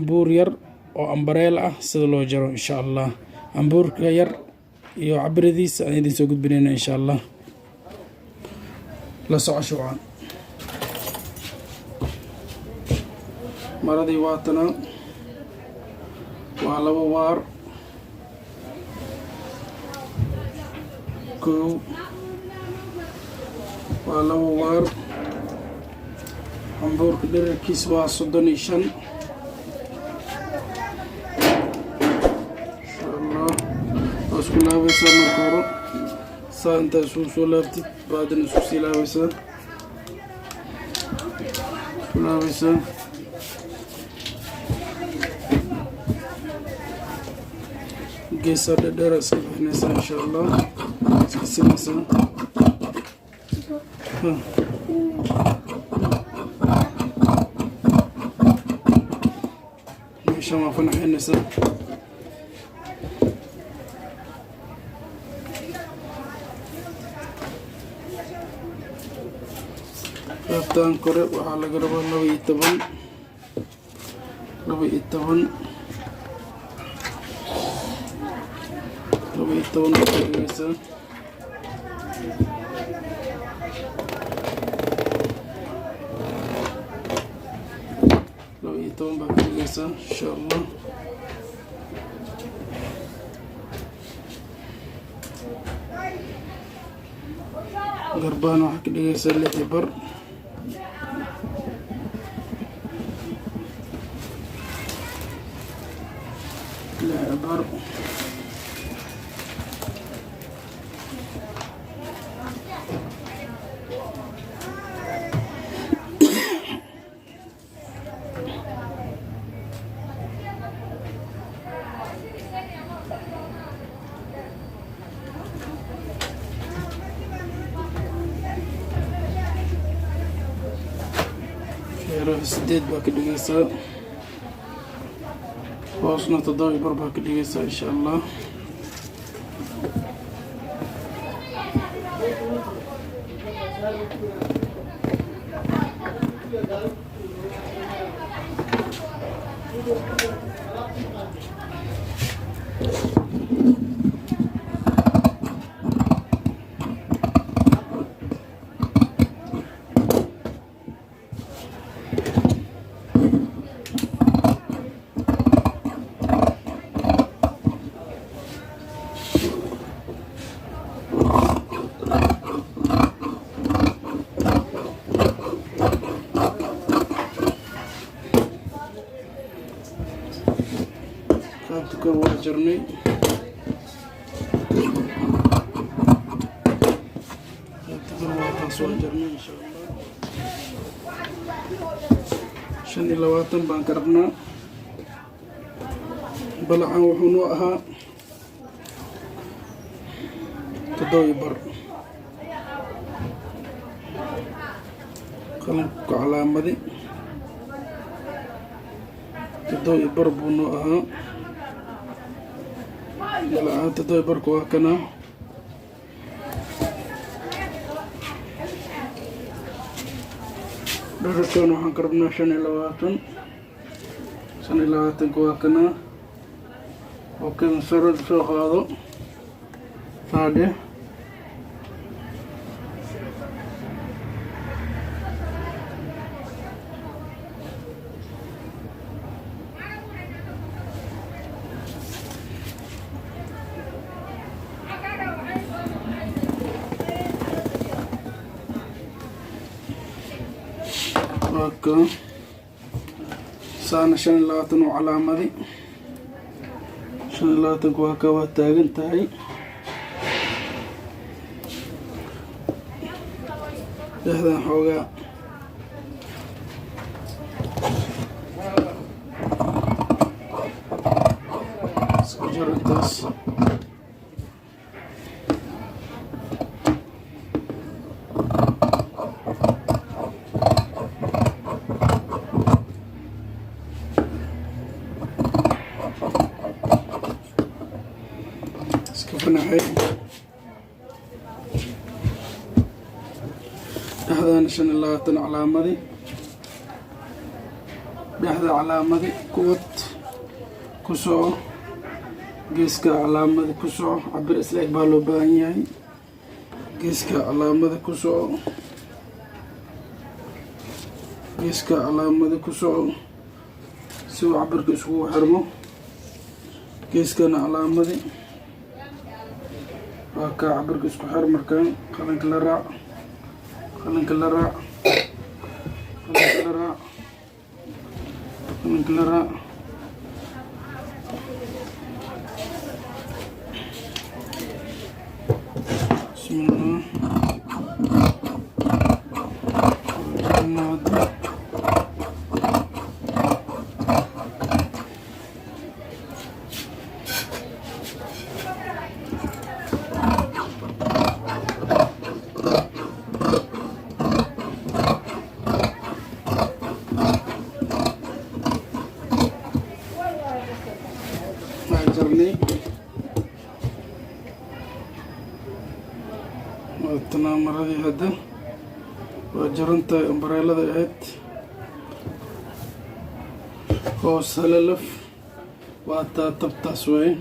cambuur yar oo ambareel ah sida loo jaro insha allah. Cambuurka yar iyo cabiradiisa aan idin soo gudbinayna insha allah. La socosho wacan. maradii waatana waa 2 waar kow waa 2 waar cambuurka dhererkiisa waa 35 isku laabaysaa marka hore saa intaa isku soo laabtid baadina isku sii laabaysaa isku laabaysaa geesaa dhadheera iska bixinaysaa insha allah iska sinaysaa meeshaan waa fanaxinaysaa qaybtaan kore waxaa laga rabaa 12 baa ka dhigaysaa insha allah. garbahana waxaa ka dhigaysaa 6 bar feeraha 8 baa ka dhigaysaa hoosna 7 bar baa ka dhigaysaa insha allah. waa jarnay waa jarnay insha allah. 25 baan ka rabnaa. balacan wuxuu noo ahaa 7 bar qalanku calaamadi 7 bar buu noo ahaa. balacan 7 barku waa kana dhererkan waxaan ka rabnaa 25 waa kana oo kan sare soo qaado saade waka saana 25 oo calaamadi 25 waa ka waa taagan tahay. dhexdan xoogaa isku jarantaas fanaxay dhexdaan 25 calaamadi dhexda calaamadi kuwad كسو geeska calaamada ku soco cabir isla eg baa loo baahan yahay geeska calaamada ku soco geeska calaamada ku soco si uu cabirka isugu xirmo geeskana calaamadi waa ka cabirka isku xir markaan qalinka la raac qalinka la raac qalinka la raac qalinka la raac بسم الله جرني واتنا مرضي هذا وجرنت امبريلا ذات هو سللف واتا تبتا سوي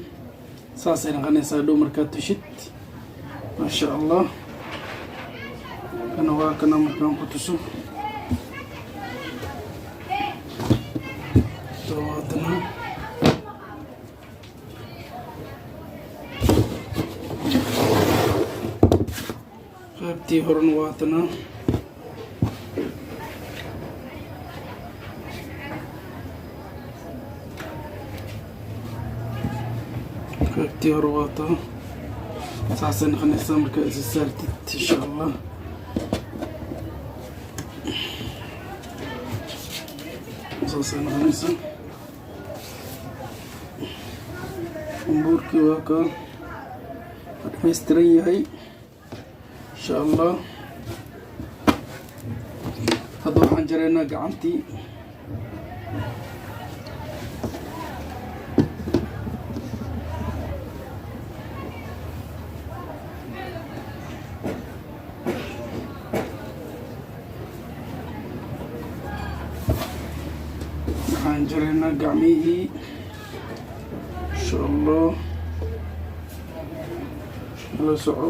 ساسين غني سادو مركات تشت ما شاء الله كانوا واكنا مركان كتسو تواتنا qaybtii horan waatana qaybtii hore waata saasay noqonaysaa markaa isa saartid insha allah saasay noqonaysaa ambuurkii waa kaa dhammaystiran yahay إن شاء الله هذا waxaan jareynaa gacantii waxaan jareynaa gacmihii إن شاء الله la soco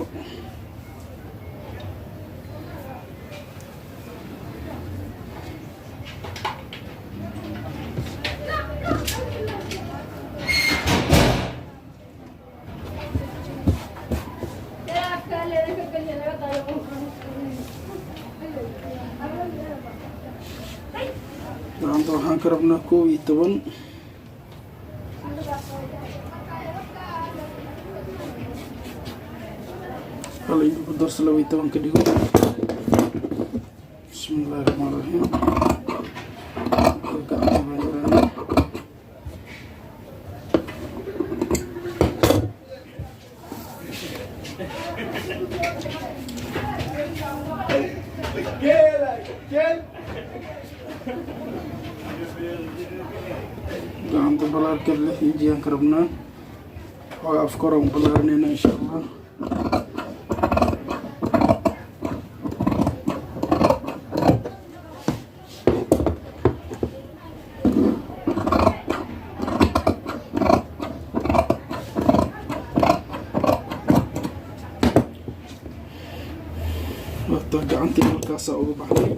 maanta waxaan ka rabnaa 11 kala inuu ku darso 12 ka dhigo bismillaahi rahmaani rahiim gacanta balaarka la xijiyaan ka rabnaa oo afkor aan balaarinayna insha Allah waqtiga gacanta markaas ugu baxday